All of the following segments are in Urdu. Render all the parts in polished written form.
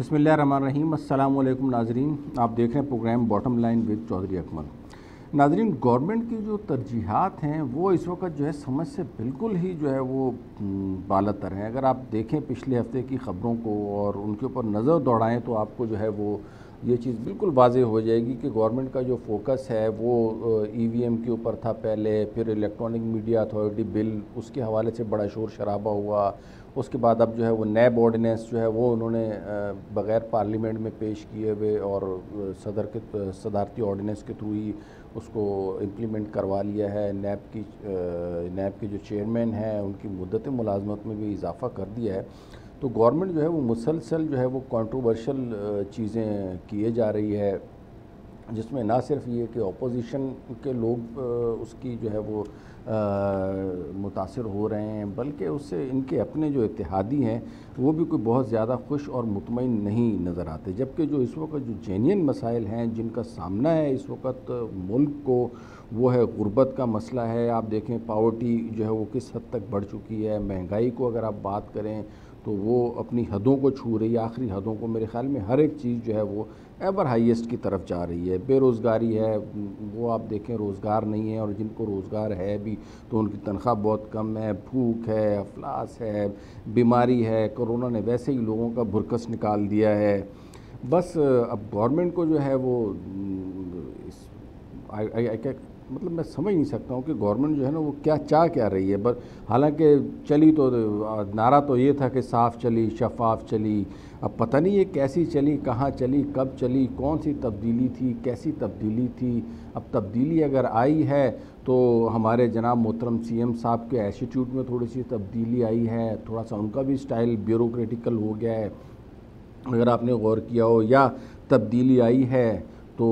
بسم اللہ الرحمن الرحیم۔ السلام علیکم ناظرین، آپ دیکھ رہے ہیں program bottom line with Chaudhry Akmal. ناظرین، گورنمنٹ کی جو ترجیحات ہیں وہ اس وقت جو ہے سمجھ سے بالکل ہی جو ہے وہ بالاتر ہیں۔ اگر آپ دیکھیں پچھلے ہفتے کی خبروں کو اور ان کے اوپر نظر دوڑائیں تو آپ کو جو ہے وہ یہ چیز بالکل واضح ہو جائے گی کہ گورنمنٹ کا جو فوکس ہے وہ ای وی ایم کے اوپر تھا پہلے، پھر الیکٹرانک میڈیا اتھارٹی بل، اس کے حوالے سے بڑا شور شرابہ ہوا۔ اس کے بعد اب جو ہے وہ نیب آرڈیننس جو ہے وہ انہوں نے بغیر پارلیمنٹ میں پیش کیے ہوئے اور صدر کے صدارتی آرڈیننس کے تھرو ہی اس کو امپلیمنٹ کروا لیا ہے۔ نیب کے جو چیئرمین ہیں ان کی مدت ملازمت میں بھی اضافہ کر دیا ہے۔ تو گورنمنٹ جو ہے وہ مسلسل جو ہے وہ کنٹروورشل چیزیں کیے جا رہی ہے، جس میں نہ صرف یہ کہ اپوزیشن کے لوگ اس کی جو ہے وہ متاثر ہو رہے ہیں، بلکہ اس سے ان کے اپنے جو اتحادی ہیں وہ بھی کوئی بہت زیادہ خوش اور مطمئن نہیں نظر آتے۔ جبکہ جو اس وقت جو جینین مسائل ہیں جن کا سامنا ہے اس وقت ملک کو، وہ ہے غربت کا مسئلہ ہے۔ آپ دیکھیں پاورٹی جو ہے وہ کس حد تک بڑھ چکی ہے، مہنگائی کو اگر آپ بات کریں تو وہ اپنی حدوں کو چھو رہی ہے، آخری حدوں کو۔ میرے خیال میں ہر ایک چیز جو ہے وہ ایور ہائیسٹ کی طرف جا رہی ہے۔ بے روزگاری ہے، وہ آپ دیکھیں روزگار نہیں ہے، اور جن کو روزگار ہے بھی تو ان کی تنخواہ بہت کم ہے۔ بھوک ہے، افلاس ہے، بیماری ہے، کرونا نے ویسے ہی لوگوں کا بھرکس نکال دیا ہے۔ بس اب گورنمنٹ کو جو ہے وہ مطلب میں سمجھ نہیں سکتا ہوں کہ گورنمنٹ جو ہے نا وہ کیا چاہ کیا رہی ہے۔ بس حالانکہ چلی تو نعرہ تو یہ تھا کہ صاف چلی، شفاف چلی۔ اب پتہ نہیں یہ کیسی چلی، کہاں چلی، کب چلی، کون سی تبدیلی تھی، کیسی تبدیلی تھی۔ اب تبدیلی اگر آئی ہے تو ہمارے جناب محترم سی ایم صاحب کے ایٹیٹیوڈ میں تھوڑی سی تبدیلی آئی ہے، تھوڑا سا ان کا بھی سٹائل بیوروکریٹیکل ہو گیا ہے اگر آپ نے غور کیا ہو، یا تبدیلی آئی ہے تو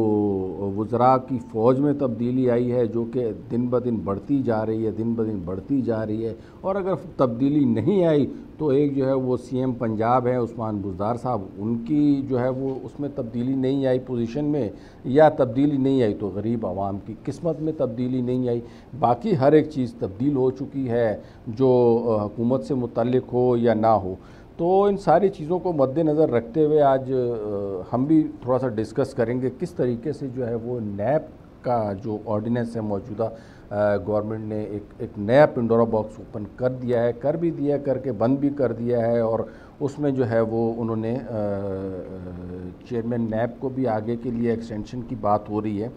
وزراء کی فوج میں تبدیلی آئی ہے جو کہ دن بدن بڑھتی جا رہی ہے، دن بدن بڑھتی جا رہی ہے۔ اور اگر تبدیلی نہیں آئی تو ایک جو ہے وہ سی ایم پنجاب ہے عثمان بزدار صاحب، ان کی جو ہے وہ اس میں تبدیلی نہیں آئی پوزیشن میں، یا تبدیلی نہیں آئی تو غریب عوام کی قسمت میں تبدیلی نہیں آئی۔ باقی ہر ایک چیز تبدیل ہو چکی ہے جو حکومت سے متعلق ہو یا نہ ہو۔ تو ان ساری چیزوں کو مد نظر رکھتے ہوئے آج ہم بھی تھوڑا سا ڈسکس کریں گے کس طریقے سے جو ہے وہ نیب کا جو آرڈیننس ہے موجودہ گورنمنٹ نے ایک نیا پنڈورا باکس اوپن کر دیا ہے، کر بھی دیا، کر کے بند بھی کر دیا ہے، اور اس میں جو ہے وہ انہوں نے چیئرمین نیب کو بھی آگے کے لیے ایکسٹینشن کی بات ہو رہی ہے۔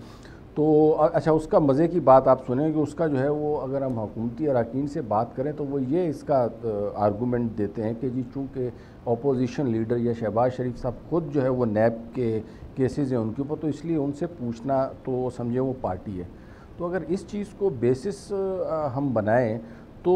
تو اچھا، اس کا مزے کی بات آپ سنیں کہ اس کا جو ہے وہ اگر ہم حکومتی اراکین سے بات کریں تو وہ یہ اس کا آرگومنٹ دیتے ہیں کہ جی چونکہ اپوزیشن لیڈر یا شہباز شریف صاحب خود جو ہے وہ نیب کے کیسز ہیں ان کے اوپر، تو اس لیے ان سے پوچھنا تو سمجھیں وہ پارٹی ہے۔ تو اگر اس چیز کو بیسس ہم بنائیں تو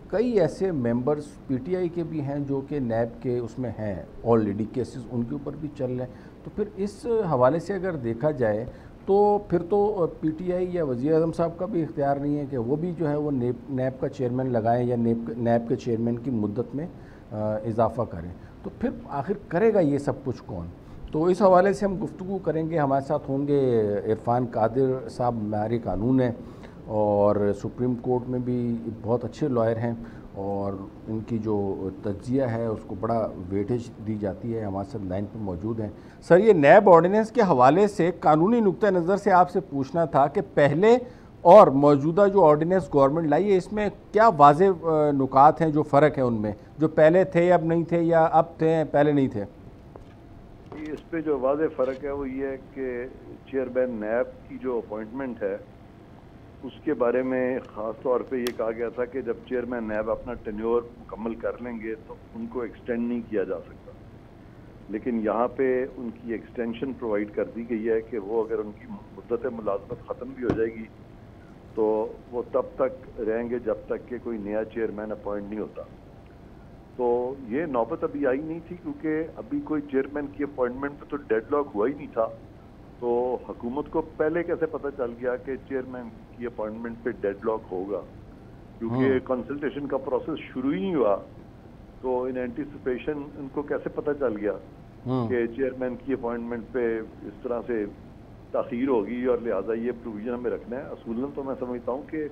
کئی ایسے ممبرز پی ٹی آئی کے بھی ہیں جو کہ نیب کے اس میں ہیں، آلریڈی کیسز ان کے اوپر بھی چل رہے ہیں۔ تو پھر اس حوالے سے اگر دیکھا جائے تو پھر تو پی ٹی آئی یا وزیر اعظم صاحب کا بھی اختیار نہیں ہے کہ وہ بھی جو ہے وہ نیب کا چیئرمین لگائیں یا نیب کے چیئرمین کی مدت میں اضافہ کریں۔ تو پھر آخر کرے گا یہ سب کچھ کون؟ تو اس حوالے سے ہم گفتگو کریں گے۔ ہمارے ساتھ ہوں گے عرفان قادر صاحب، معیار قانون ہیں اور سپریم کورٹ میں بھی بہت اچھے لائر ہیں، اور ان کی جو تجزیہ ہے اس کو بڑا ویٹیج دی جاتی ہے، ہمارے ساتھ لائن پہ موجود ہیں۔ سر، یہ نیب آرڈیننس کے حوالے سے قانونی نقطہ نظر سے آپ سے پوچھنا تھا کہ پہلے اور موجودہ جو آرڈیننس گورنمنٹ لائی ہے اس میں کیا واضح نکات ہیں جو فرق ہے ان میں، جو پہلے تھے اب نہیں تھے، یا اب تھے پہلے نہیں تھے؟ اس پہ جو واضح فرق ہے وہ یہ ہے کہ چیئرمین نیب کی جو اپوائنٹمنٹ ہے اس کے بارے میں خاص طور پہ یہ کہا گیا تھا کہ جب چیئرمین نیب اپنا ٹینیور مکمل کر لیں گے تو ان کو ایکسٹینڈ نہیں کیا جا سکتا، لیکن یہاں پہ ان کی ایکسٹینشن پرووائڈ کر دی گئی ہے کہ وہ اگر ان کی مدت ملازمت ختم بھی ہو جائے گی تو وہ تب تک رہیں گے جب تک کہ کوئی نیا چیئرمین اپوائنٹ نہیں ہوتا۔ تو یہ نوبت ابھی آئی نہیں تھی کیونکہ ابھی کوئی چیئرمین کی اپوائنٹمنٹ پہ تو ڈیڈ لاک ہوا ہی نہیں تھا، تو حکومت کو پہلے کیسے پتہ چل گیا کہ چیئرمین کی اپوائنٹمنٹ پہ ڈیڈ لاک ہوگا؟ کیونکہ کنسلٹیشن کا پروسیس شروع ہی نہیں ہوا، تو ان اینٹیسپیشن ان کو کیسے پتہ چل گیا کہ چیئرمین کی اپوائنٹمنٹ پہ اس طرح سے تاخیر ہوگی اور لہٰذا یہ پروویژن ہمیں رکھنا ہے؟ اصولاً تو میں سمجھتا ہوں کہ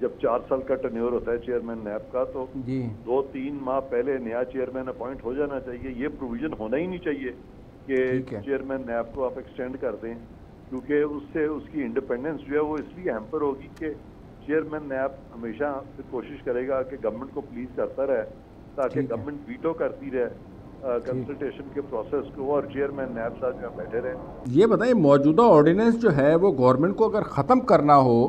جب 4 سال کا ٹرنیور ہوتا ہے چیئرمین نیب کا تو 2-3 ماہ پہلے نیا چیئرمین اپوائنٹ ہو جانا چاہیے. یہ پروویژن ہونا ہی نہیں چاہیے کہ چیئرمین نیب کو آپ ایکسٹینڈ کر دیں, کیونکہ اس سے اس کی انڈیپینڈنس جو ہے وہ اس لیے ہیمپر ہوگی کہ چیئرمین نیب ہمیشہ کوشش کرے گا کہ گورنمنٹ کو پلیز کرتا رہے تاکہ گورنمنٹ ویٹو کرتی رہے کنسلٹیشن کے پروسیس کو اور چیئرمین نیب صاحب جو بیٹھے رہے. یہ بتائیں موجودہ آرڈیننس جو ہے وہ گورنمنٹ کو اگر ختم کرنا ہو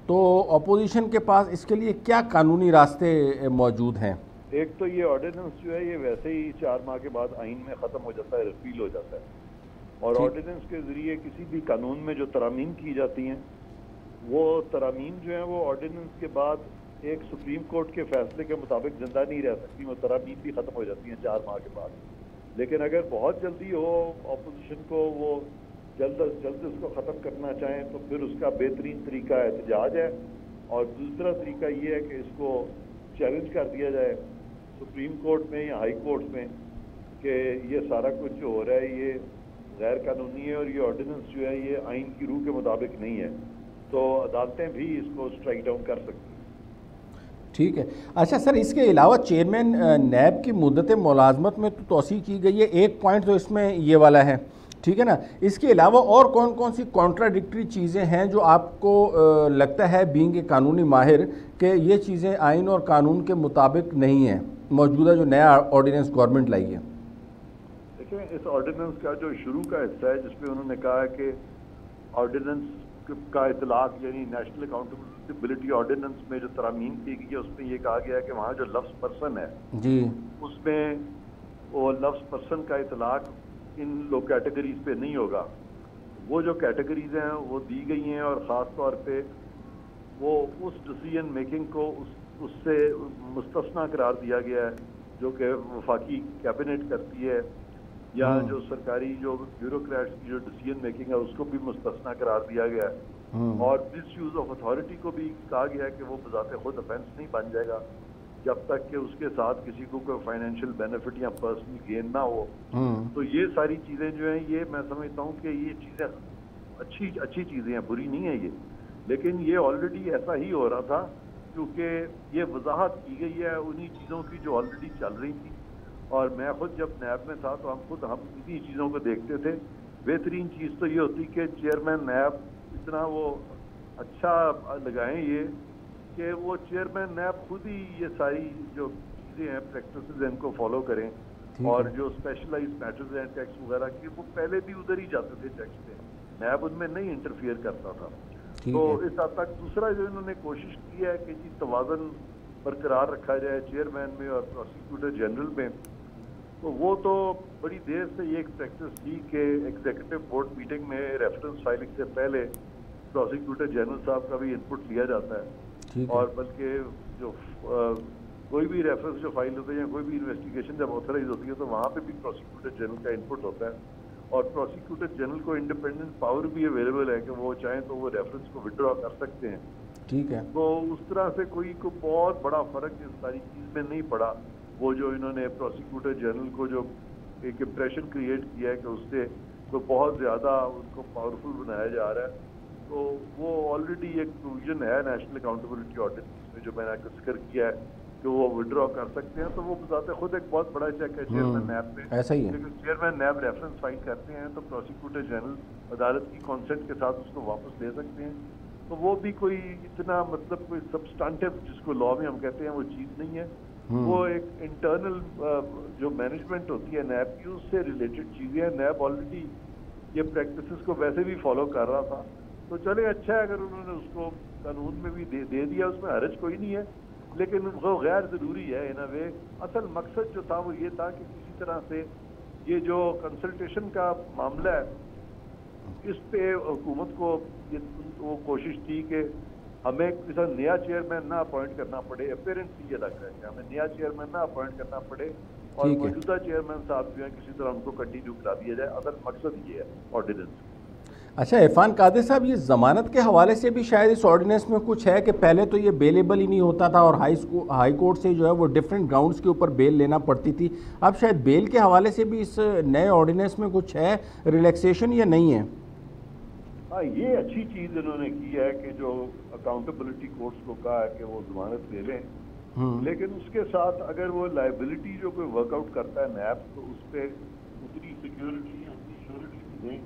تو اپوزیشن کے پاس اس کے لیے کیا قانونی راستے موجود ہیں؟ ایک تو یہ آرڈیننس جو ہے یہ ویسے ہی 4 ماہ کے بعد آئین میں ختم ہو جاتا ہے, ریپیل ہو جاتا ہے, اور آرڈیننس کے ذریعے کسی بھی قانون میں جو ترامیم کی جاتی ہیں وہ ترامیم جو ہیں وہ آرڈیننس کے بعد ایک سپریم کورٹ کے فیصلے کے مطابق زندہ نہیں رہ سکتی, وہ ترامیم بھی ختم ہو جاتی ہیں 4 ماہ کے بعد. لیکن اگر بہت جلدی ہو اپوزیشن کو وہ جلد از جلد اس کو ختم کرنا چاہیں تو پھر اس کا بہترین طریقہ احتجاج ہے, اور دوسرا طریقہ یہ ہے کہ اس کو چیلنج کر دیا جائے سپریم کورٹ میں یا ہائی کورٹ میں کہ یہ سارا کچھ جو ہو رہا ہے یہ غیر قانونی ہے اور یہ آرڈیننس جو ہے یہ آئین کی روح کے مطابق نہیں ہے, تو عدالتیں بھی اس کو اسٹرائک ڈاؤن کر سکتی ہیں. ٹھیک ہے. اچھا سر, اس کے علاوہ چیئرمین نیب کی مدت ملازمت میں تو توسیع کی گئی ہے, ایک پوائنٹ تو اس میں یہ والا ہے, ٹھیک ہے نا. اس کے علاوہ اور کون کون سی کانٹراڈکٹری چیزیں ہیں جو آپ کو لگتا ہے بینگ اے قانونی ماہر کہ یہ چیزیں آئین اور قانون کے مطابق نہیں ہیں موجودہ جو نیا آرڈیننس گورنمنٹ لائی ہے؟ دیکھیں اس آرڈیننس کا جو شروع کا حصہ ہے جس میں انہوں نے کہا ہے کہ آرڈیننس کا اطلاق یعنی نیشنل اکاؤنٹیبلٹی آرڈیننس میں جو ترامیم کی گئی ہے اس میں یہ کہا گیا ہے کہ وہاں جو لفظ پرسن ہے اس میں وہ لفظ پرسن کا اطلاق ان لوگ کیٹیگریز پہ نہیں ہوگا. وہ جو کیٹیگریز ہیں وہ دی گئی ہیں اور خاص طور پہ وہ اس ڈیسیژن میکنگ کو اس سے مستثنا قرار دیا گیا ہے جو کہ وفاقی کیبنٹ کرتی ہے, یا جو سرکاری جو بیوروکریٹس کی جو ڈیسیژن میکنگ ہے اس کو بھی مستثنا قرار دیا گیا ہے, اور مس یوز آف اتھارٹی کو بھی کہا گیا ہے کہ وہ بذات خود افینس نہیں بن جائے گا جب تک کہ اس کے ساتھ کسی کو کوئی فائنینشیل بینیفٹ یا پرسنل گین نہ ہو. تو یہ ساری چیزیں جو ہیں یہ میں سمجھتا ہوں کہ یہ چیزیں اچھی چیزیں ہیں, بری نہیں ہیں یہ, لیکن یہ آلریڈی ایسا ہی ہو رہا تھا کیونکہ یہ وضاحت کی گئی ہے انہی چیزوں کی جو آلریڈی چل رہی تھی. اور میں خود جب نیب میں تھا تو ہم انہی چیزوں کو دیکھتے تھے. بہترین چیز تو یہ ہوتی کہ چیئرمین نیب اتنا وہ اچھا لگائیں یہ کہ وہ چیئرمین نیب خود ہی یہ ساری جو چیزیں ہیں پریکٹسز ہیں ان کو فالو کریں, اور جو اسپیشلائز میٹرز ہیں ٹیکس وغیرہ کی وہ پہلے بھی ادھر ہی جاتے تھے ٹیکس پہ, نیب ان میں نہیں انٹرفیئر کرتا تھا. تو اس حد تک دوسرا جو انہوں نے کوشش کی ہے کہ توازن برقرار رکھا جائے چیئرمین میں اور پروسیکیوٹر جنرل میں, تو وہ تو بڑی دیر سے یہ ایک پریکٹس تھی کہ ایگزیکٹو بورڈ میٹنگ میں ریفرنس فائلنگ سے پہلے پروسیکیوٹر جنرل صاحب کا بھی انپٹ لیا جاتا ہے, اور بلکہ جو کوئی بھی ریفرنس جو فائل ہوتے ہیں یا کوئی بھی انویسٹیگیشن جب آتھرائز ہوتی ہے تو وہاں پہ بھی پروسیکیوٹر جنرل کا انپٹ ہوتا ہے, اور پروسیکیوٹر جنرل کو انڈیپینڈنٹ پاور بھی اویلیبل ہے کہ وہ چاہیں تو وہ ریفرنس کو وڈرا کر سکتے ہیں. ٹھیک ہے. تو اس طرح سے کوئی بہت بڑا فرق اس ساری چیز میں نہیں پڑا. وہ جو انہوں نے پروسیکیوٹر جنرل کو جو ایک امپریشن کریٹ کیا ہے کہ اس سے تو بہت زیادہ ان کو پاورفل بنایا جا رہا ہے, تو وہ آلریڈی ایک پروویژن ہے نیشنل اکاؤنٹیبلٹی آرڈیننس میں جو میں نے ذکر کیا ہے کہ وہ وڈرا کر سکتے ہیں. تو وہ بذات خود ایک بہت بڑا چیک ہے چیئرمین نیب پہ, ایسا ہی ہے. لیکن چیئرمین نیب ریفرنس فائل کرتے ہیں تو پروسیکیوٹر جنرل عدالت کی کانسنٹ کے ساتھ اس کو واپس لے سکتے ہیں. تو وہ بھی کوئی اتنا مطلب کوئی سبسٹانٹیو جس کو لا میں ہم کہتے ہیں وہ چیز نہیں ہے, وہ ایک انٹرنل جو مینجمنٹ ہوتی ہے نیب کی اس سے ریلیٹڈ چیزیں ہیں. نیب آلریڈی یہ پریکٹسز کو ویسے بھی فالو کر رہا تھا, تو چلے اچھا ہے اگر انہوں نے اس کو قانون میں بھی دے دیا, اس میں حرج کوئی نہیں ہے, لیکن وہ غیر ضروری ہے ان اے وے. اصل مقصد جو تھا وہ یہ تھا کہ کسی طرح سے یہ جو کنسلٹیشن کا معاملہ ہے اس پہ حکومت کو وہ کوشش تھی کہ ہمیں کسی نیا چیئرمین نہ اپوائنٹ کرنا پڑے. اپیرنٹلی یہ لگ رہا ہے کہ ہمیں نیا چیئرمین نہ اپوائنٹ کرنا پڑے اور موجودہ چیئرمین صاحب جو ہیں کسی طرح ان کو کنٹینیو کرا دیا جائے. اصل مقصد یہ ہے آرڈیننس. اچھا عرفان قادر صاحب, یہ ضمانت کے حوالے سے بھی شاید اس آرڈیننس میں کچھ ہے کہ پہلے تو یہ بیلیبل ہی نہیں ہوتا تھا اور ہائی کورٹ سے جو ہے وہ ڈفرینٹ گراؤنڈز کے اوپر بیل لینا پڑتی تھی. اب شاید بیل کے حوالے سے بھی اس نئے آرڈیننس میں کچھ ہے ریلیکسیشن یا نہیں ہے؟ ہاں یہ اچھی چیز انہوں نے کی ہے کہ جو اکاؤنٹیبلٹی کورٹس کو کہا ہے کہ وہ ضمانت لے لیں، لیکن اس کے ساتھ اگر وہ لائبلٹی جو کوئی ورک آؤٹ کرتا ہے نیب تو اس پہ اتنی سیکیورٹی اتنی شیورٹی دیں،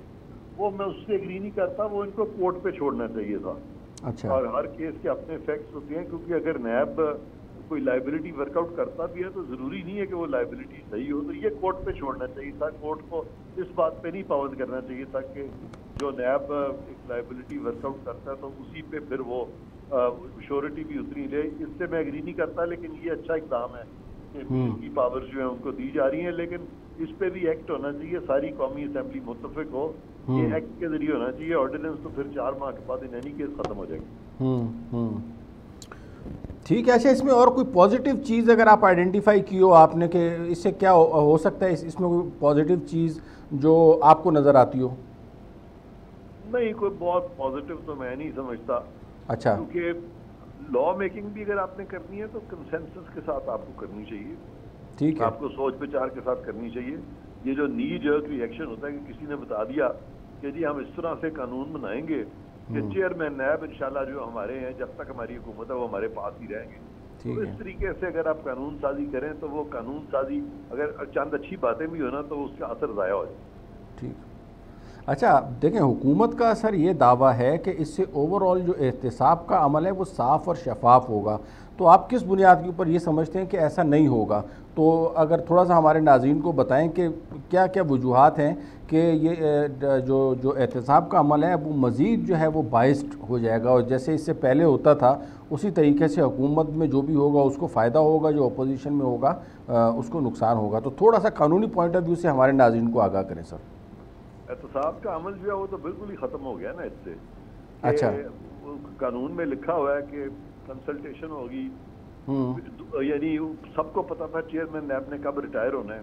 وہ میں اس سے ایگری نہیں کرتا، وہ ان کو کورٹ پہ چھوڑنا چاہیے تھا. اچھا. اور ہر کیس کے اپنے فیکٹس ہوتے ہیں، کیونکہ اگر نیب کوئی لائبلٹی ورک آؤٹ کرتا بھی ہے تو ضروری نہیں ہے کہ وہ لائبلٹی صحیح ہو، تو یہ کورٹ پہ چھوڑنا چاہیے تھا. کورٹ کو اس بات پہ نہیں پابند کرنا چاہیے تھا کہ جو نیب ایک لائبلٹی ورک آؤٹ کرتا ہے تو اسی پہ پھر وہ شیورٹی بھی اتنی لے. اس سے میں ایگری نہیں کرتا، لیکن یہ اچھا اقدام ہے کہ ان کی پاور جو ہیں ان کو دی جا رہی ہیں، لیکن اس پہ بھی ایکٹ ہونا چاہیے، ساری قومی اسمبلی متفق ہو. یہ ایکٹ کے ذریعے ہونا چاہیے، آرڈیننس تو پھر 4 ماہ کے بعد ان اینی کیس ختم ہو جائے گی. ٹھیک ہے. اچھا، اس میں اور کوئی پازیٹیو چیز اگر آپ آئیڈینٹیفائی کی ہو آپ نے کہ اس سے کیا ہو سکتا ہے، اس میں کوئی پازیٹیو چیز جو آپ کو نظر آتی ہو؟ نہیں، کوئی بہت پازیٹیو تو میں نہیں سمجھتا. اچھا. کیونکہ لا میکنگ بھی اگر آپ نے کرنی ہے تو کنسنسس کے ساتھ آپ کو کرنی چاہیے. ٹھیک ہے. آپ کو سوچ بچار کے ساتھ کرنی چاہیے. یہ جو نی جرک ری ایکشن ہوتا ہے کہ کسی نے بتا دیا کہ جی ہم اس طرح سے قانون بنائیں گے کہ چیئرمین نیب انشاءاللہ جو ہمارے ہیں جب تک ہماری حکومت ہے وہ ہمارے پاس ہی رہیں گے. تو اس طریقے سے اگر آپ قانون سازی کریں تو وہ قانون سازی اگر چند اچھی باتیں بھی ہونا تو اس کا اثر ضائع ہو جائے. ٹھیک. اچھا دیکھیں، حکومت کا سر یہ دعویٰ ہے کہ اس سے اوور آل جو احتساب کا عمل ہے وہ صاف اور شفاف ہوگا، تو آپ کس بنیاد کے اوپر یہ سمجھتے ہیں کہ ایسا نہیں ہوگا؟ تو اگر تھوڑا سا ہمارے ناظرین کو بتائیں کہ کیا کیا وجوہات ہیں کہ یہ جو احتساب کا عمل ہے وہ مزید جو ہے وہ بائسڈ ہو جائے گا، اور جیسے اس سے پہلے ہوتا تھا اسی طریقے سے حکومت میں جو بھی ہوگا اس کو فائدہ ہوگا، جو اپوزیشن میں ہوگا اس کو نقصان ہوگا. تو تھوڑا سا قانونی پوائنٹ آف ویو سے ہمارے ناظرین کو آگاہ کریں سر. احتساب کا عمل جو ہے وہ تو بالکل ہی ختم ہو گیا نا اس سے. اچھا. قانون میں لکھا ہوا ہے کہ کنسلٹیشن ہوگی، یعنی سب کو پتا تھا چیئرمین نیب نے کب ریٹائر ہونا ہے.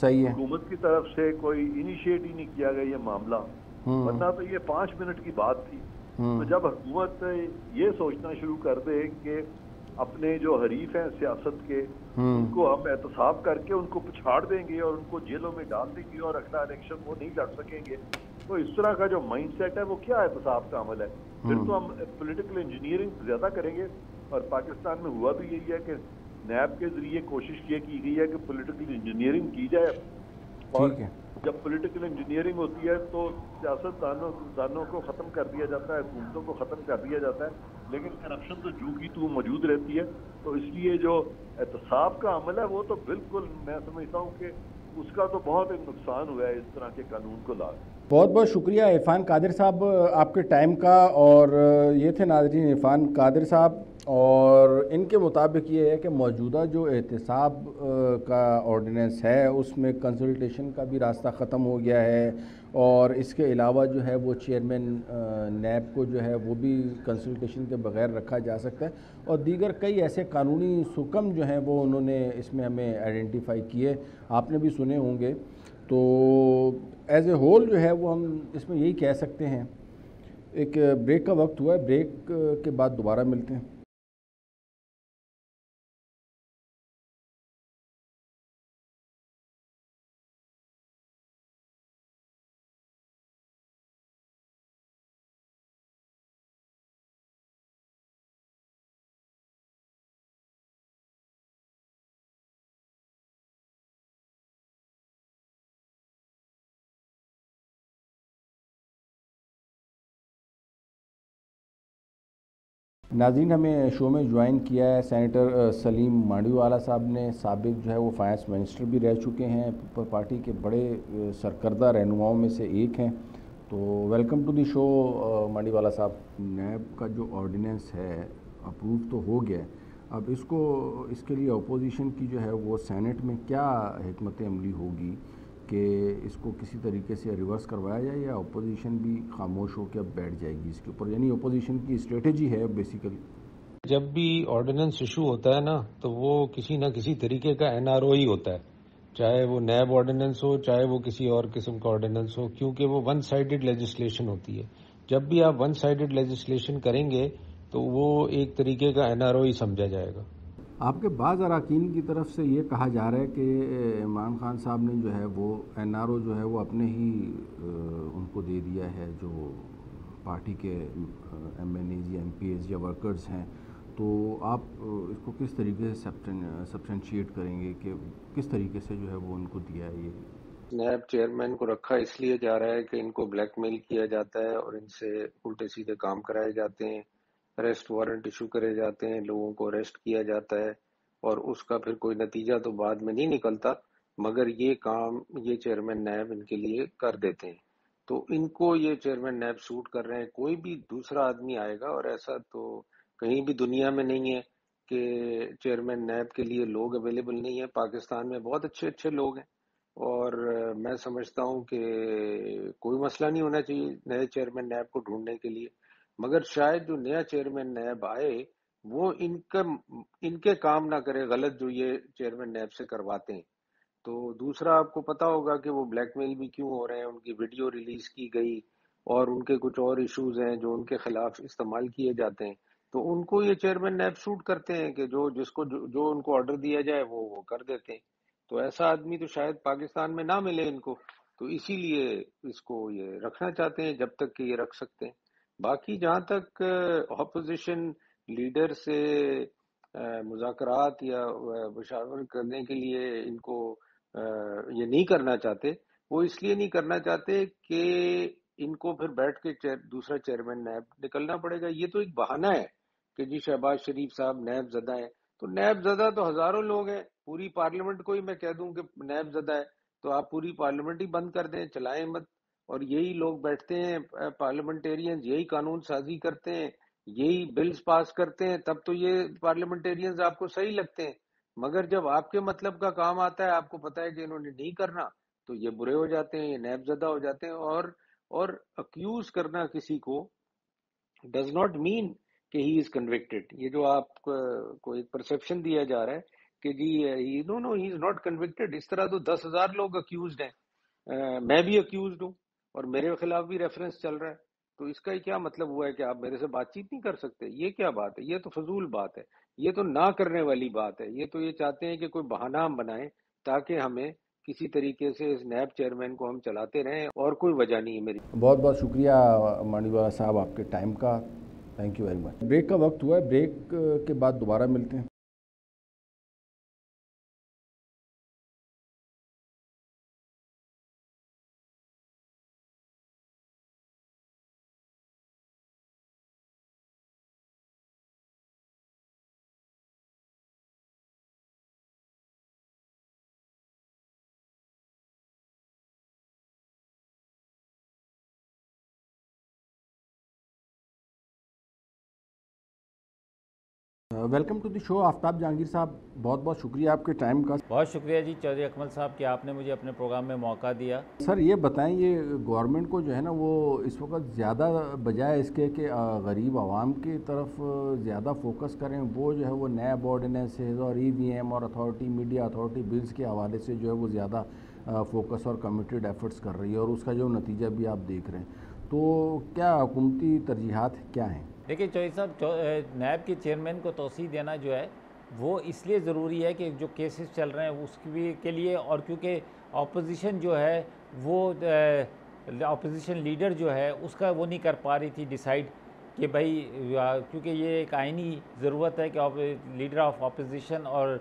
صحیح ہے. حکومت کی طرف سے کوئی انیشیٹ ہی نہیں کیا گیا یہ معاملہ، ورنہ تو یہ 5 منٹ کی بات تھی. تو جب حکومت یہ سوچنا شروع کر دے کہ اپنے جو حریف ہیں سیاست کے ان کو ہم احتساب کر کے ان کو پچھاڑ دیں گے اور ان کو جیلوں میں ڈال دیں گے اور اگلا الیکشن وہ نہیں لڑ سکیں گے، تو اس طرح کا جو مائنڈ سیٹ ہے وہ کیا احتساب کا عمل ہے؟ پھر تو ہم پولیٹیکل انجینئرنگ زیادہ کریں گے. اور پاکستان میں ہوا بھی یہی ہے کہ نیب کے ذریعے کوشش یہ کی گئی ہے کہ پولیٹیکل انجینئرنگ کی جائے، اور جب پولیٹیکل انجینئرنگ ہوتی ہے تو سیاست دانوں کو ختم کر دیا جاتا ہے، حکومتوں کو ختم کر دیا جاتا ہے، لیکن کرپشن تو جو کی تو موجود رہتی ہے. تو اس لیے جو احتساب کا عمل ہے وہ تو بالکل میں سمجھتا ہوں کہ اس کا تو بہت نقصان ہوا ہے اس طرح کے قانون کو لا. بہت بہت شکریہ عرفان قادر صاحب آپ کے ٹائم کا. اور یہ تھے ناظرین عرفان قادر صاحب، اور ان کے مطابق یہ ہے کہ موجودہ جو احتساب کا آرڈیننس ہے اس میں کنسلٹیشن کا بھی راستہ ختم ہو گیا ہے، اور اس کے علاوہ جو ہے وہ چیئرمین نیب کو جو ہے وہ بھی کنسلٹیشن کے بغیر رکھا جا سکتا ہے، اور دیگر کئی ایسے قانونی سکم جو ہیں وہ انہوں نے اس میں ہمیں آئیڈینٹیفائی کیے، آپ نے بھی سنے ہوں گے. تو ایز اے ہول جو ہے وہ ہم اس میں یہی کہہ سکتے ہیں. ایک بریک کا وقت ہوا ہے، بریک کے بعد دوبارہ ملتے ہیں. ناظرین، ہمیں شو میں جوائن کیا ہے سینیٹر سلیم مانڈی والا صاحب نے. سابق جو ہے وہ فائنانس منسٹر بھی رہ چکے ہیں، پیپل پارٹی کے بڑے سرکردہ رہنماؤں میں سے ایک ہیں. تو ویلکم ٹو دی شو مانڈی والا صاحب. نیب کا جو آرڈیننس ہے اپروو تو ہو گیا، اب اس کے لیے اپوزیشن کی جو ہے وہ سینٹ میں کیا حکمت عملی ہوگی کہ اس کو کسی طریقے سے ریورس کروایا جائے، یا اپوزیشن بھی خاموش ہو کے اب بیٹھ جائے گی اس کے اوپر؟ یعنی اپوزیشن کی اسٹریٹجی ہے بیسیکلی. جب بھی آرڈیننس ایشو ہوتا ہے نا تو وہ کسی نہ کسی طریقے کا NRO ہی ہوتا ہے، چاہے وہ نیب آرڈیننس ہو چاہے وہ کسی اور قسم کا آرڈیننس ہو، کیونکہ وہ ون سائیڈڈ لیجسلیشن ہوتی ہے. جب بھی آپ ون سائیڈڈ لیجسلیشن کریں گے تو وہ ایک طریقے کا NRO ہی سمجھا جائے گا. آپ کے بعض اراکین کی طرف سے یہ کہا جا رہا ہے کہ عمران خان صاحب نے جو ہے وہ NRO جو ہے وہ اپنے ہی ان کو دے دیا ہے جو پارٹی کے ایم این ایز یا ایم پی ایز یا ورکرز ہیں، تو آپ اس کو کس طریقے سے سبسٹینشیٹ کریں گے کہ کس طریقے سے جو ہے وہ ان کو دیا ہے؟ یہ نیب چیئرمین کو رکھا اس لیے جا رہا ہے کہ ان کو بلیک میل کیا جاتا ہے اور ان سے الٹے سیدھے کام کرائے جاتے ہیں، اریسٹ وارنٹ ایشو کرے جاتے ہیں، لوگوں کو اریسٹ کیا جاتا ہے اور اس کا پھر کوئی نتیجہ تو بعد میں نہیں نکلتا، مگر یہ کام یہ چیئرمین نیب ان کے لیے کر دیتے ہیں۔ تو ان کو یہ چیئرمین نیب سوٹ کر رہے ہیں۔ کوئی بھی دوسرا آدمی آئے گا، اور ایسا تو کہیں بھی دنیا میں نہیں ہے کہ چیئرمین نیب کے لیے لوگ اویلیبل نہیں ہیں۔ پاکستان میں بہت اچھے اچھے لوگ ہیں، اور میں سمجھتا ہوں کہ کوئی مسئلہ نہیں ہونا چاہیے نئے چیئرمین نیب کو ڈھونڈنے کے لیے، مگر شاید جو نیا چیئرمین نیب آئے وہ ان کے کام نہ کرے غلط جو یہ چیئرمین نیب سے کرواتے ہیں۔ تو دوسرا آپ کو پتا ہوگا کہ وہ بلیک میل بھی کیوں ہو رہے ہیں، ان کی ویڈیو ریلیز کی گئی اور ان کے کچھ اور ایشوز ہیں جو ان کے خلاف استعمال کیے جاتے ہیں، تو ان کو یہ چیئرمین نیب سوٹ کرتے ہیں کہ جو ان کو آرڈر دیا جائے وہ کر دیتے ہیں۔ تو ایسا آدمی تو شاید پاکستان میں نہ ملے ان کو، تو اسی لیے اس کو یہ رکھنا چاہتے ہیں جب تک کہ یہ رکھ سکتے ہیں۔ باقی جہاں تک اپوزیشن لیڈر سے مذاکرات یا مشاورت کرنے کے لیے ان کو یہ نہیں کرنا چاہتے، وہ اس لیے نہیں کرنا چاہتے کہ ان کو پھر بیٹھ کے دوسرا چیئرمین نیب نکلنا پڑے گا۔ یہ تو ایک بہانہ ہے کہ جی شہباز شریف صاحب نیب زدہ ہیں، تو نیب زدہ تو ہزاروں لوگ ہیں، پوری پارلیمنٹ کو ہی میں کہہ دوں کہ نیب زدہ ہے تو آپ پوری پارلیمنٹ ہی بند کر دیں، چلائیں مت، اور یہی لوگ بیٹھتے ہیں پارلیمنٹیرینز، یہی قانون سازی کرتے ہیں، یہی بلز پاس کرتے ہیں، تب تو یہ پارلیمنٹیرینز آپ کو صحیح لگتے ہیں، مگر جب آپ کے مطلب کا کام آتا ہے، آپ کو پتا ہے کہ انہوں نے نہیں کرنا، تو یہ برے ہو جاتے ہیں، یہ نیب زدہ ہو جاتے ہیں۔ اور اکیوز کرنا کسی کو ڈز ناٹ مین کہ ہی از کنوکٹڈ۔ یہ جو آپ کو ایک پرسپشن دیا جا رہا ہے کہ جی نو ہی از ناٹ کنوکٹڈ، اس طرح تو 10,000 لوگ اکیوزڈ ہیں، میں بھی اکیوزڈ ہوں اور میرے خلاف بھی ریفرنس چل رہا ہے، تو اس کا کیا مطلب ہوا ہے کہ آپ میرے سے بات چیت نہیں کر سکتے؟ یہ کیا بات ہے؟ یہ تو فضول بات ہے، یہ تو نہ کرنے والی بات ہے۔ یہ تو یہ چاہتے ہیں کہ کوئی بہانہ ہم بنائیں تاکہ ہمیں کسی طریقے سے اس نیب چیئرمین کو ہم چلاتے رہیں، اور کوئی وجہ نہیں ہے میری۔ بہت بہت شکریہ مانی والا صاحب آپ کے ٹائم کا، thank you very much. Break کا وقت ہوا ہے، بریک کے بعد دوبارہ ملتے ہیں۔ ویلکم ٹو دی شو آفتاب جہانگیر صاحب، بہت بہت شکریہ آپ کے ٹائم کا۔ بہت شکریہ جی چودھری اکمل صاحب کہ آپ نے مجھے اپنے پروگرام میں موقع دیا۔ سر یہ بتائیں، یہ گورنمنٹ کو جو ہے نا وہ اس وقت زیادہ بجائے اس کے کہ غریب عوام کی طرف زیادہ فوکس کریں، وہ جو ہے وہ نیب آرڈیننسز اور ای وی ایم اور اتھارٹی میڈیا اتھارٹی بلز کے حوالے سے جو ہے وہ زیادہ فوکس اور کمیٹیڈ ایفرٹس کر رہی ہے، اور اس کا جو نتیجہ بھی آپ دیکھ رہے ہیں، تو کیا حکومتی ترجیحات کیا ہیں؟ دیکھیے چودھری صاحب، نیب کے چیئرمین کو توسیع دینا جو ہے وہ اس لیے ضروری ہے کہ جو کیسز چل رہے ہیں اس کے لیے، اور کیونکہ اپوزیشن جو ہے وہ اپوزیشن لیڈر جو ہے اس کا وہ نہیں کر پا رہی تھی ڈیسائیڈ کہ بھائی، کیونکہ یہ ایک آئینی ضرورت ہے کہ لیڈر آف اپوزیشن اور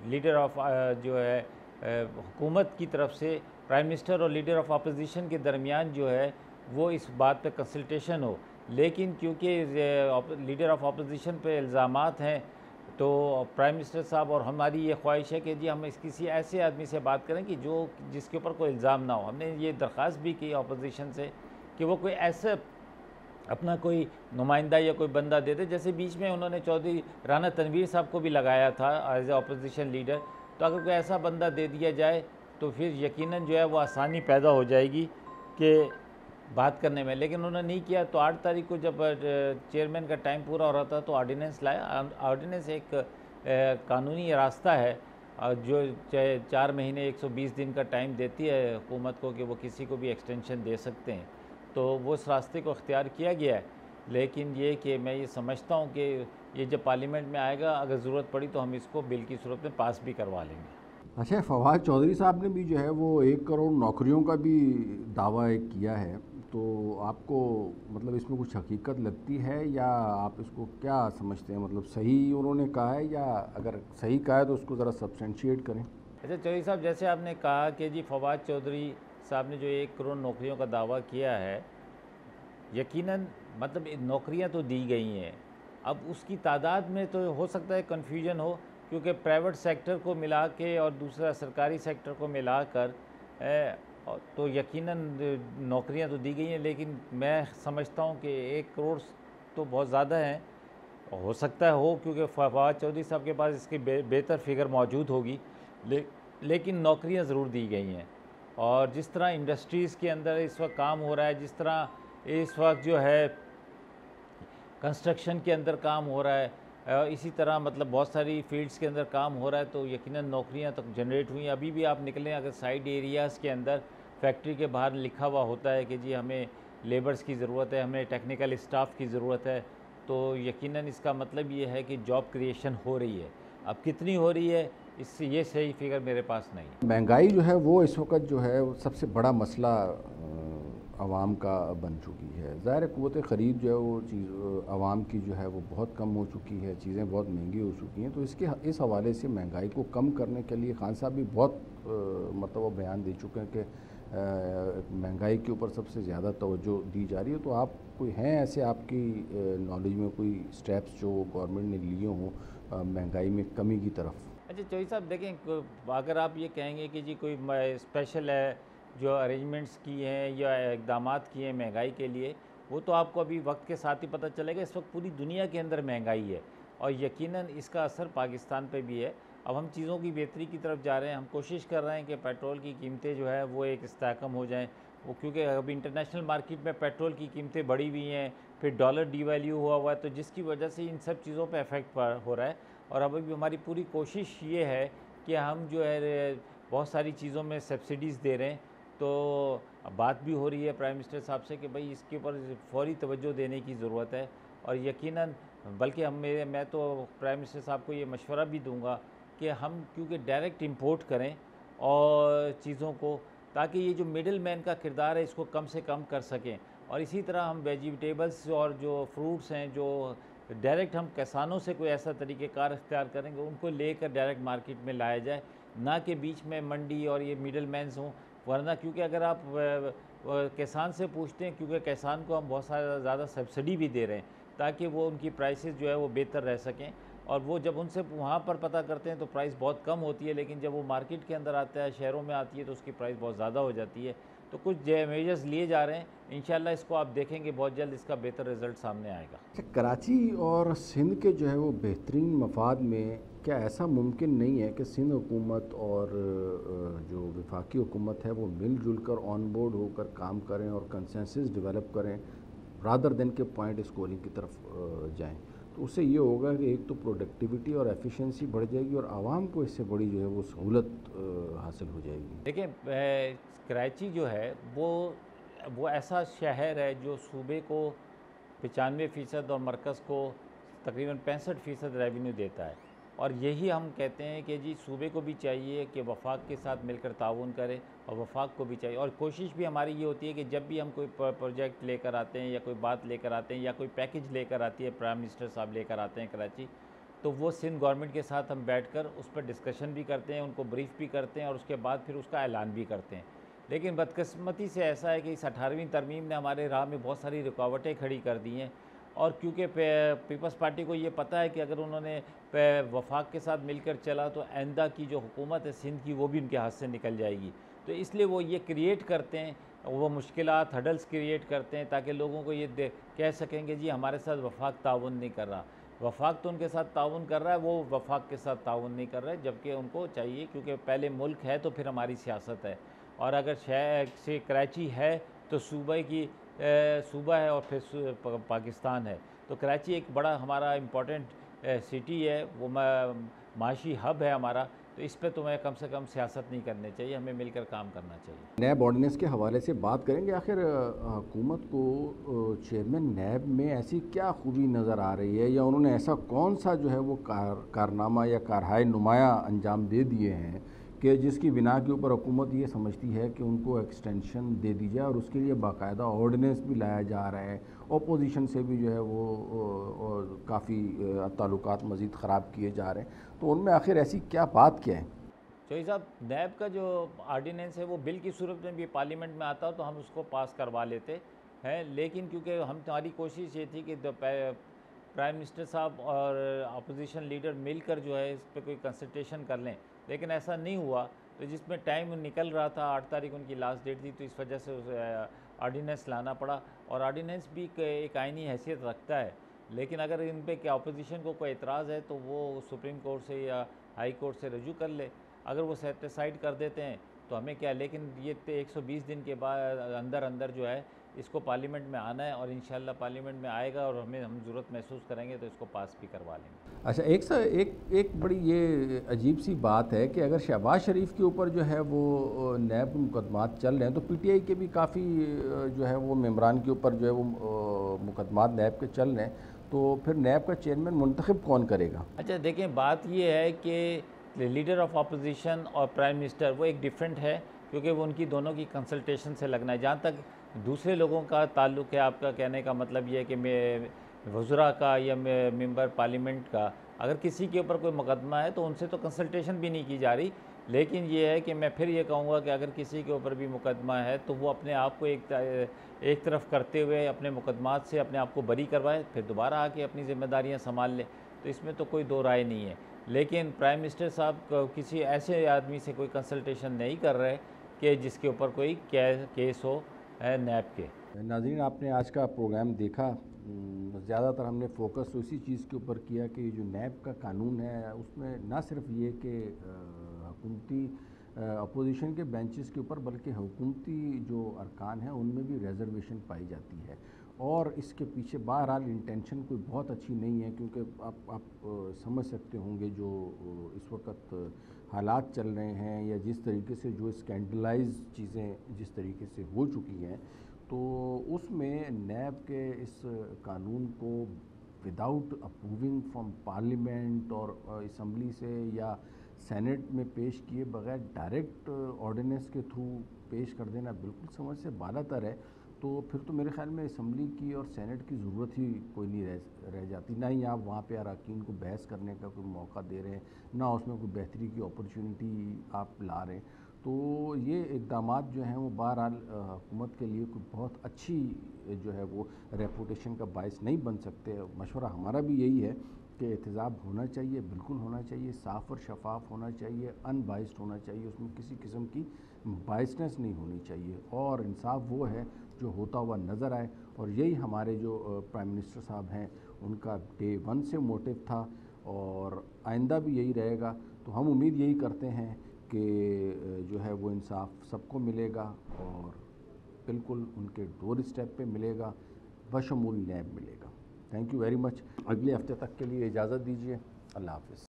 لیڈر آف جو ہے حکومت کی طرف سے پرائم منسٹر اور لیڈر آف اپوزیشن کے درمیان جو ہے وہ اس بات پہ کنسلٹیشن ہو، لیکن کیونکہ لیڈر آف اپوزیشن پہ الزامات ہیں تو پرائم منسٹر صاحب اور ہماری یہ خواہش ہے کہ جی ہم کسی ایسے آدمی سے بات کریں کہ جس کے اوپر کوئی الزام نہ ہو۔ ہم نے یہ درخواست بھی کی اپوزیشن سے کہ وہ کوئی ایسا اپنا کوئی نمائندہ یا کوئی بندہ دے دے، جیسے بیچ میں انہوں نے چودھری رانا تنویر صاحب کو بھی لگایا تھا ایز اے اپوزیشن لیڈر، تو اگر کوئی ایسا بندہ دے دیا جائے تو پھر یقیناً جو ہے وہ آسانی پیدا ہو جائے گی کہ بات کرنے میں، لیکن انہوں نے نہیں کیا۔ تو 8 تاریخ کو جب چیئرمین کا ٹائم پورا ہو رہا تھا تو آرڈیننس لایا۔ آرڈیننس ایک قانونی راستہ ہے جو 4 مہینے 120 دن کا ٹائم دیتی ہے حکومت کو کہ وہ کسی کو بھی ایکسٹینشن دے سکتے ہیں، تو وہ اس راستے کو اختیار کیا گیا ہے، لیکن یہ کہ میں یہ سمجھتا ہوں کہ یہ جب پارلیمنٹ میں آئے گا اگر ضرورت پڑی تو ہم اس کو بل کی صورت میں پاس بھی کروا لیں گے۔ اچھا، فواد چودھری صاحب نے بھی جو ہے وہ 1 کروڑ نوکریوں کا بھی دعویٰ کیا ہے، تو آپ کو مطلب اس میں کچھ حقیقت لگتی ہے یا آپ اس کو کیا سمجھتے ہیں؟ مطلب صحیح انہوں نے کہا ہے یا اگر صحیح کہا ہے تو اس کو ذرا سبسٹینشیٹ کریں۔ اچھا چودھری صاحب، جیسے آپ نے کہا کہ جی فواد چودھری صاحب نے جو 1 کروڑ نوکریوں کا دعویٰ کیا ہے، یقیناً مطلب نوکریاں تو دی گئی ہیں، اب اس کی تعداد میں تو ہو سکتا ہے کنفیوژن ہو، کیونکہ پرائیویٹ سیکٹر کو ملا کے اور دوسرا سرکاری سیکٹر کو ملا کر تو یقیناً نوکریاں تو دی گئی ہیں، لیکن میں سمجھتا ہوں کہ 1 کروڑ تو بہت زیادہ ہیں، ہو سکتا ہے ہو کیونکہ فواد چودھری صاحب کے پاس اس کی بہتر فگر موجود ہوگی، لیکن نوکریاں ضرور دی گئی ہیں۔ اور جس طرح انڈسٹریز کے اندر اس وقت کام ہو رہا ہے، جس طرح اس وقت جو ہے کنسٹرکشن کے اندر کام ہو رہا ہے، اسی طرح مطلب بہت ساری فیلڈز کے اندر کام ہو رہا ہے، تو یقیناً نوکریاں تک جنریٹ ہوئی ہیں۔ ابھی بھی آپ نکلیں اگر سائڈ ایریاز کے اندر فیکٹری کے باہر لکھا ہوا ہوتا ہے کہ جی ہمیں لیبرز کی ضرورت ہے، ہمیں ٹیکنیکل اسٹاف کی ضرورت ہے، تو یقیناً اس کا مطلب یہ ہے کہ جاب کریشن ہو رہی ہے۔ اب کتنی ہو رہی ہے اس سے یہ صحیح فگر میرے پاس نہیں ہے۔ مہنگائی جو ہے وہ اس وقت جو ہے سب سے بڑا مسئلہ عوام کا بن چکی ہے۔ ظاہر قوت خرید جو ہے وہ چیز عوام کی جو ہے وہ بہت کم ہو چکی ہے، چیزیں بہت مہنگی ہو چکی ہیں، تو اس حوالے سے مہنگائی کو کم کرنے کے لیے خان صاحب بھی بہت مطلب وہ بیان دے چکے ہیں کہ مہنگائی کے اوپر سب سے زیادہ توجہ دی جا رہی ہے۔ تو آپ کوئی ہیں ایسے آپ کی نالج میں کوئی سٹیپس جو گورنمنٹ نے لیے ہوں مہنگائی میں کمی کی طرف؟ اچھا چودھری صاحب دیکھیں، اگر آپ یہ کہیں گے کہ جی کوئی اسپیشل ہے جو ارینجمنٹس کی ہیں یا اقدامات کیے ہیں مہنگائی کے لیے، وہ تو آپ کو ابھی وقت کے ساتھ ہی پتہ چلے گا۔ اس وقت پوری دنیا کے اندر مہنگائی ہے اور یقیناً اس کا اثر پاکستان پہ بھی ہے۔ اب ہم چیزوں کی بہتری کی طرف جا رہے ہیں، ہم کوشش کر رہے ہیں کہ پیٹرول کی قیمتیں جو ہے وہ ایک استحکام ہو جائیں، وہ کیونکہ اب انٹرنیشنل مارکیٹ میں پیٹرول کی قیمتیں بڑھی ہوئی ہیں، پھر ڈالر ڈی ویلیو ہوا ہے، تو جس کی وجہ سے ان سب چیزوں پہ افیکٹ ہو رہا ہے۔ اور اب ابھی ہماری پوری کوشش یہ ہے کہ ہم جو ہے بہت ساری چیزوں میں سبسڈیز دے رہے ہیں، تو بات بھی ہو رہی ہے پرائم منسٹر صاحب سے کہ بھئی اس کے اوپر فوری توجہ دینے کی ضرورت ہے۔ اور یقیناً بلکہ میں تو پرائم منسٹر صاحب کو یہ مشورہ بھی دوں گا کہ ہم کیونکہ ڈائریکٹ امپورٹ کریں اور چیزوں کو، تاکہ یہ جو مڈل مین کا کردار ہے اس کو کم سے کم کر سکیں۔ اور اسی طرح ہم ویجیٹیبلز اور جو فروٹس ہیں جو ڈائریکٹ ہم کسانوں سے کوئی ایسا طریقہ کار اختیار کریں گے، ان کو لے کر ڈائریکٹ مارکیٹ میں لایا جائے، نہ کہ بیچ میں منڈی اور یہ مڈل مینز ہوں۔ ورنہ کیونکہ اگر آپ کسان سے پوچھتے ہیں، کیونکہ کسان کو ہم بہت زیادہ سبسڈی بھی دے رہے ہیں تاکہ وہ ان کی پرائسز جو ہے وہ بہتر رہ سکیں، اور وہ جب ان سے وہاں پر پتہ کرتے ہیں تو پرائس بہت کم ہوتی ہے، لیکن جب وہ مارکیٹ کے اندر آتا ہے، شہروں میں آتی ہے، تو اس کی پرائس بہت زیادہ ہو جاتی ہے۔ تو کچھ میجرز لیے جا رہے ہیں، انشاءاللہ اس کو آپ دیکھیں گے بہت جلد اس کا بہتر رزلٹ سامنے آئے گا۔ کراچی اور سندھ کے جو ہے وہ بہترین مفاد میں کیا ایسا ممکن نہیں ہے کہ سندھ حکومت اور جو وفاقی حکومت ہے وہ مل جل کر آن بورڈ ہو کر کام کریں اور کنسنسس ڈیولپ کریں رادر دین کے پوائنٹ اسکورنگ کی طرف جائیں؟ تو اس سے یہ ہوگا کہ ایک تو پروڈکٹیوٹی اور ایفیشنسی بڑھ جائے گی اور عوام کو اس سے بڑی جو ہے وہ سہولت حاصل ہو جائے گی۔ دیکھیں کراچی جو ہے وہ ایسا شہر ہے جو صوبے کو 95% اور مرکز کو تقریباً 65% ریونیو دیتا ہے، اور یہی ہم کہتے ہیں کہ جی صوبے کو بھی چاہیے کہ وفاق کے ساتھ مل کر تعاون کرے، اور وفاق کو بھی چاہیے، اور کوشش بھی ہماری یہ ہوتی ہے کہ جب بھی ہم کوئی پروجیکٹ لے کر آتے ہیں یا کوئی بات لے کر آتے ہیں یا کوئی پیکج لے کر آتی ہے پرائم منسٹر صاحب لے کر آتے ہیں کراچی، تو وہ سندھ گورنمنٹ کے ساتھ ہم بیٹھ کر اس پر ڈسکشن بھی کرتے ہیں، ان کو بریف بھی کرتے ہیں، اور اس کے بعد پھر اس کا اعلان بھی کرتے ہیں۔ لیکن بدقسمتی سے ایسا ہے کہ اس 18ویں ترمیم نے ہمارے راہ میں بہت ساری رکاوٹیں کھڑی کر دی ہیں، اور کیونکہ پیپلز پارٹی کو یہ پتہ ہے کہ اگر انہوں نے وفاق کے ساتھ مل کر چلا تو آئندہ کی جو حکومت ہے سندھ کی وہ بھی ان کے ہاتھ سے نکل جائے گی، تو اس لیے وہ یہ کریٹ کرتے ہیں، وہ مشکلات ہڈلز کریٹ کرتے ہیں تاکہ لوگوں کو یہ کہہ سکیں کہ جی ہمارے ساتھ وفاق تعاون نہیں کر رہا۔ وفاق تو ان کے ساتھ تعاون کر رہا ہے، وہ وفاق کے ساتھ تعاون نہیں کر رہا ہے، جبکہ ان کو چاہیے، کیونکہ پہلے ملک ہے تو پھر ہماری سیاست ہے، اور اگر شہر سے کراچی ہے تو صوبہ ہے اور پھر پاکستان ہے، تو کراچی ایک بڑا ہمارا امپورٹنٹ سٹی ہے، وہ معاشی ہب ہے ہمارا، تو اس پہ تمہیں کم سے کم سیاست نہیں کرنی چاہیے، ہمیں مل کر کام کرنا چاہیے۔ نیب آرڈیننس کے حوالے سے بات کریں گے، آخر حکومت کو چیئرمین نیب میں ایسی کیا خوبی نظر آ رہی ہے، یا انہوں نے ایسا کون سا جو ہے وہ کارنامہ یا کارہائے نمایاں انجام دے دیے ہیں کہ جس کی بنا کے اوپر حکومت یہ سمجھتی ہے کہ ان کو ایکسٹینشن دے دی جائے اور اس کے لیے باقاعدہ آرڈیننس بھی لایا جا رہا ہے. اپوزیشن سے بھی جو ہے وہ کافی تعلقات مزید خراب کیے جا رہے ہیں. تو ان میں آخر ایسی کیا بات کیا ہے؟ چوہدری صاحب، نیب کا جو آرڈیننس ہے وہ بل کی صورت میں بھی پارلیمنٹ میں آتا تو ہم اس کو پاس کروا لیتے ہیں، لیکن کیونکہ ہماری کوشش یہ تھی کہ پرائم منسٹر صاحب اور اپوزیشن لیڈر مل کر جو ہے اس پہ کوئی کنسلٹیشن کر لیں، لیکن ایسا نہیں ہوا. تو جس میں ٹائم نکل رہا تھا، 8 تاریخ ان کی لاسٹ ڈیٹ تھی، تو اس وجہ سے آرڈیننس لانا پڑا. اور آرڈیننس بھی ایک آئینی حیثیت رکھتا ہے، لیکن اگر ان پہ کہ اپوزیشن کو کوئی اعتراض ہے تو وہ سپریم کورٹ سے یا ہائی کورٹ سے رجوع کر لے. اگر وہ سیٹیسفائیڈ کر دیتے ہیں تو ہمیں کیا، لیکن یہ 120 دن کے بعد اندر جو ہے اس کو پارلیمنٹ میں آنا ہے، اور انشاءاللہ پارلیمنٹ میں آئے گا اور ہم ضرورت محسوس کریں گے تو اس کو پاس بھی کروا لیں گے. اچھا، ایک بڑی یہ عجیب سی بات ہے کہ اگر شہباز شریف کے اوپر جو ہے وہ نیب مقدمات چل رہے ہیں تو پی ٹی آئی کے بھی کافی جو ہے وہ ممبران کے اوپر جو ہے وہ مقدمات نیب کے چل رہے ہیں، تو پھر نیب کا چیئرمین منتخب کون کرے گا؟ اچھا دیکھیں، بات یہ ہے کہ لیڈر آف اپوزیشن اور پرائم منسٹر وہ ایک ڈیفرنٹ ہے، کیونکہ وہ ان کی دونوں کی کنسلٹیشن سے لگنا ہے. جہاں تک دوسرے لوگوں کا تعلق ہے، آپ کا کہنے کا مطلب یہ ہے کہ وزراء کا یا ممبر پارلیمنٹ کا اگر کسی کے اوپر کوئی مقدمہ ہے تو ان سے تو کنسلٹیشن بھی نہیں کی جا رہی. لیکن یہ ہے کہ میں پھر یہ کہوں گا کہ اگر کسی کے اوپر بھی مقدمہ ہے تو وہ اپنے آپ کو ایک طرف کرتے ہوئے اپنے مقدمات سے اپنے آپ کو بری کروائے، پھر دوبارہ آ کے اپنی ذمہ داریاں سنبھال لے. تو اس میں تو کوئی دو رائے نہیں ہے. لیکن پرائم منسٹر صاحب کسی ایسے آدمی سے کوئی کنسلٹیشن نہیں کر رہے کہ جس کے اوپر کوئی کیس ہو نیب کے. ناظرین، آپ نے آج کا پروگرام دیکھا. زیادہ تر ہم نے فوکس اسی چیز کے اوپر کیا کہ یہ جو نیب کا قانون ہے اس میں نہ صرف یہ کہ حکومتی اپوزیشن کے بینچز کے اوپر بلکہ حکومتی جو ارکان ہیں ان میں بھی ریزرویشن پائی جاتی ہے، اور اس کے پیچھے بہرحال انٹینشن کوئی بہت اچھی نہیں ہے، کیونکہ آپ سمجھ سکتے ہوں گے جو اس وقت حالات چل رہے ہیں یا جس طریقے سے جو اسکینڈلائز چیزیں جس طریقے سے ہو چکی ہیں، تو اس میں نیب کے اس قانون کو وداؤٹ اپروونگ فرام پارلیمنٹ اور اسمبلی سے یا سینٹ میں پیش کیے بغیر ڈائریکٹ آرڈیننس کے تھرو پیش کر دینا بالکل سمجھ سے بالا تر ہے. تو پھر تو میرے خیال میں اسمبلی کی اور سینٹ کی ضرورت ہی کوئی نہیں رہ جاتی. نہ ہی آپ وہاں پہ اراکین کو بحث کرنے کا کوئی موقع دے رہے ہیں، نہ اس میں کوئی بہتری کی اپرچونٹی آپ لا رہے ہیں. تو یہ اقدامات جو ہیں وہ بہرحال حکومت کے لیے کوئی بہت اچھی جو ہے وہ ریپوٹیشن کا باعث نہیں بن سکتے. مشورہ ہمارا بھی یہی ہے کہ احتساب ہونا چاہیے، بالکل ہونا چاہیے، صاف اور شفاف ہونا چاہیے، ان بائسڈ ہونا چاہیے، اس میں کسی قسم کی بائسنس نہیں ہونی چاہیے، اور انصاف وہ ہے جو ہوتا ہوا نظر آئے. اور یہی ہمارے جو پرائم منسٹر صاحب ہیں ان کا ڈے 1 سے موٹیو تھا، اور آئندہ بھی یہی رہے گا. تو ہم امید یہی کرتے ہیں کہ جو ہے وہ انصاف سب کو ملے گا، اور بالکل ان کے ڈور اسٹیپ پہ ملے گا، بشمول نیب ملے گا. Thank you very much. اگلے ہفتے تک کے لیے اجازت دیجیے. اللہ حافظ.